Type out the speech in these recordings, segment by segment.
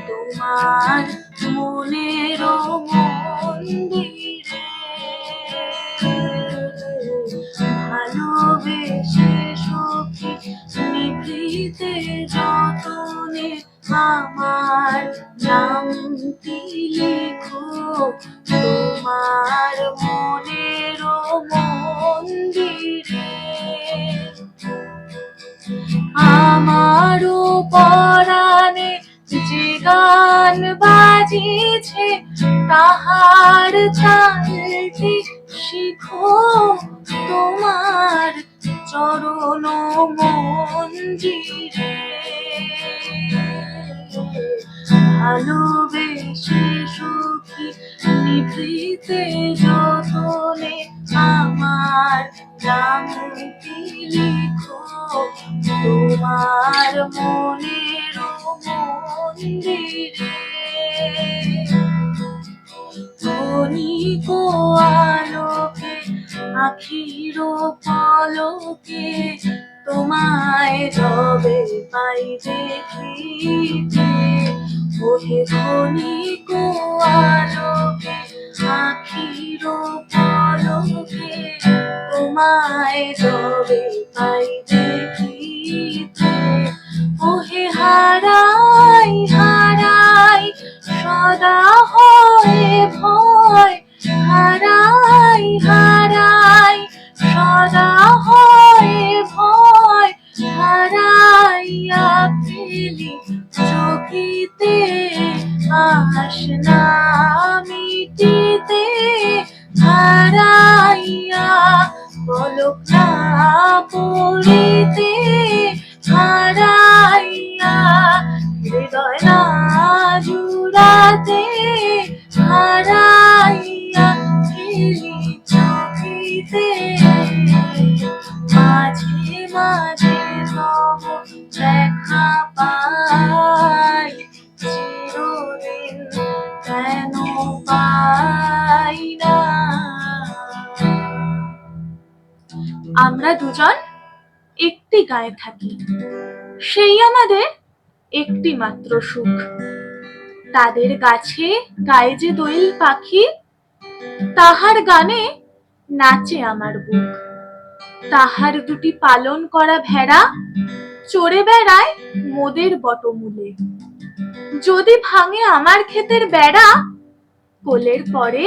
তোমার মনের মন্দিরে। ভালোবেসে সখী নিভৃতে যতনে আমার নামটি লিখো তোমার মনের মন্দিরে। আমারও পরাণে যে গান বাজিছে তাহার চালটি শিখো তোমার চরণ মঞ্জিরে। ভালোবেসে সখী নিভৃতে যতনে আমার নামটি লিখো তোমার মনের মন্দিরে। ক্ষণিক আলোকে আখির পলকে তোমায় যবে পাই দেখিতে। ওহে ক্ষণিক আলোকে আখির পলকে তোমায় যবে পাই দেখিতে। ওহে হারাই হারাই সদা হয় ভয়, হারাই হারাই সদা হয় ভয়। হারাইয়া ফেলি চকিতে আশ না মিটিতে। হারাইয়া পলক না পড়িতে। হারাইয়া হৃদয় না জুড়াতে। হারাইয়া ফেলি চকিতে। মাঝে মাঝে তব দেখা পাই, চিরদিন কেন পাই না। আমরা দুজন একটি গায়ে থাকি, সেই আমাদের একটি মাত্র সুখ। তাদের গাছে গায়ে যে দোয়েল পাখি, তাহার গানে নাচে আমার বুক। তাহার দুটি পালন করা ভেড়া চড়ে বেড়ায় মোদের বটমূলে। যদি ভাঙে আমার ক্ষেতের বেড়া, কোলের পরে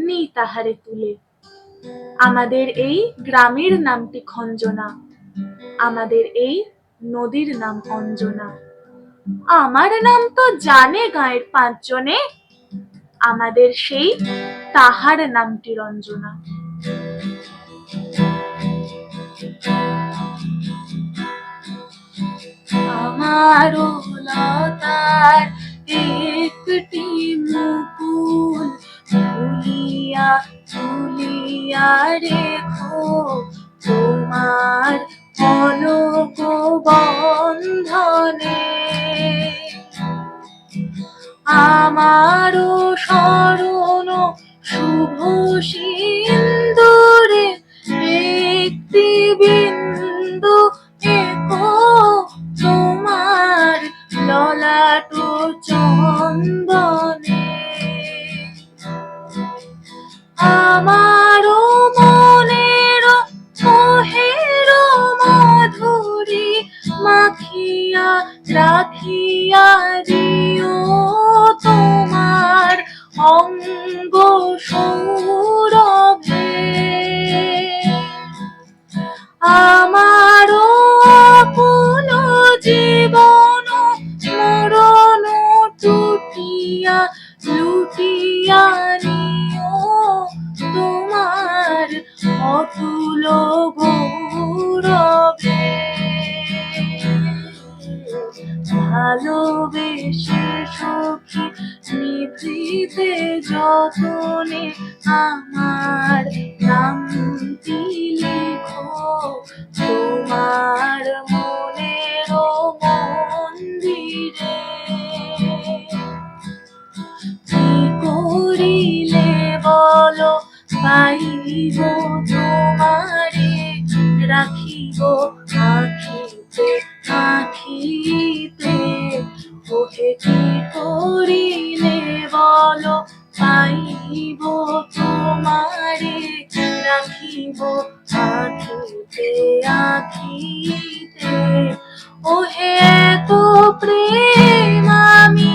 নি তাহারে তুলে। আমাদের এই গ্রামের নামটি খঞ্জনা, আমাদের এই নদীর নাম অঞ্জনা। আমার নাম তো জানে গাঁয়ের পাঁচজনে, আমাদের সেই তাহার নামটি রঞ্জনা। আমারও লতার একটি মুকুল তুলিয়া তুলিয়া রেখো তোমার পলক বন্ধনে। আমারও স্মরণ শুভ সিন্দুরে একটি বিন্দু এঁকো তোমার ললাট চন্দনে। আমারও মনের মোহের মাধুরী মাখিয়া রাখিয়া দিও তোমার অঙ্গ সৌরভে। আমারও আপন জীবন মরণ টুটিয়া লুটিয়া নিও তোমার অতুল গৌরবে। ভালোবেসে সখী নিভৃতে যতনে আমার নামটি লিখো তোমার মনের মন্দিরে। কি করিলে বলো পাইব তোমারে, রাখিব আখিতে আখিতে ওহে কি করিলে বলো পাইব তোমারে, রাখিব আখিতে আখিতে। ওহে এত প্রেম আমি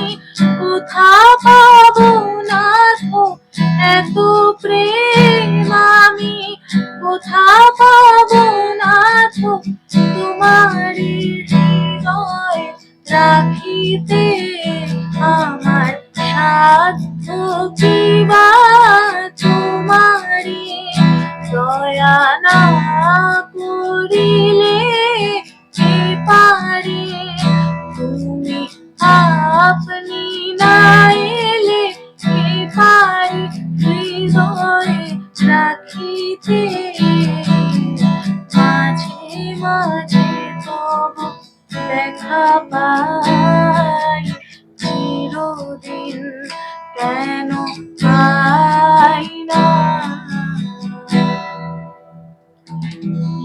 কোথা পাবো না গো, এত প্রেম আমি কোথা পাবো না গো, তোমারি হৃদয়ে রাখিতে আমার সাধ্য কি বা তোমারি দয়া না করিলে কে পারে, তুমি আপনি না এলে কে পারে হৃদয়ে রাখিতে। মাঝে মাঝে তব দেখা পাই, চিরদিন কেন পাই না।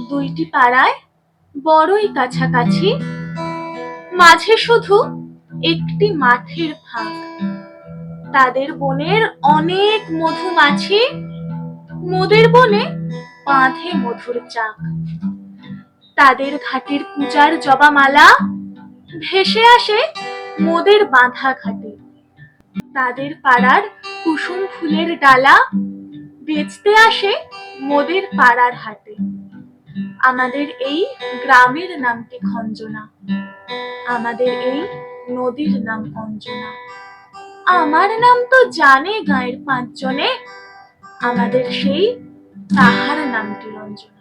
দুইটি পাড়ায় বড়ই কাছাকাছি, মাঝে শুধু একটি মাঠের ফাঁক। তাদের বনের অনেক মধুমাছি, মোদের বনে বাঁধে মধুর চাক। তাদের ঘাটের পূজার জবামালা ভেসে আসে মোদের বাঁধা ঘাটে। তাদের পাড়ার কুসুম ফুলের ডালা বেচতে আসে মোদের পাড়ার হাটে। আমাদের এই গ্রামের নামটি খঞ্জনা, আমাদের এই নদীর নাম অঞ্জনা। আমার নাম তো জানে গাঁয়ের 5 জনে, আমাদের সেই তাহার নামটি রঞ্জনা।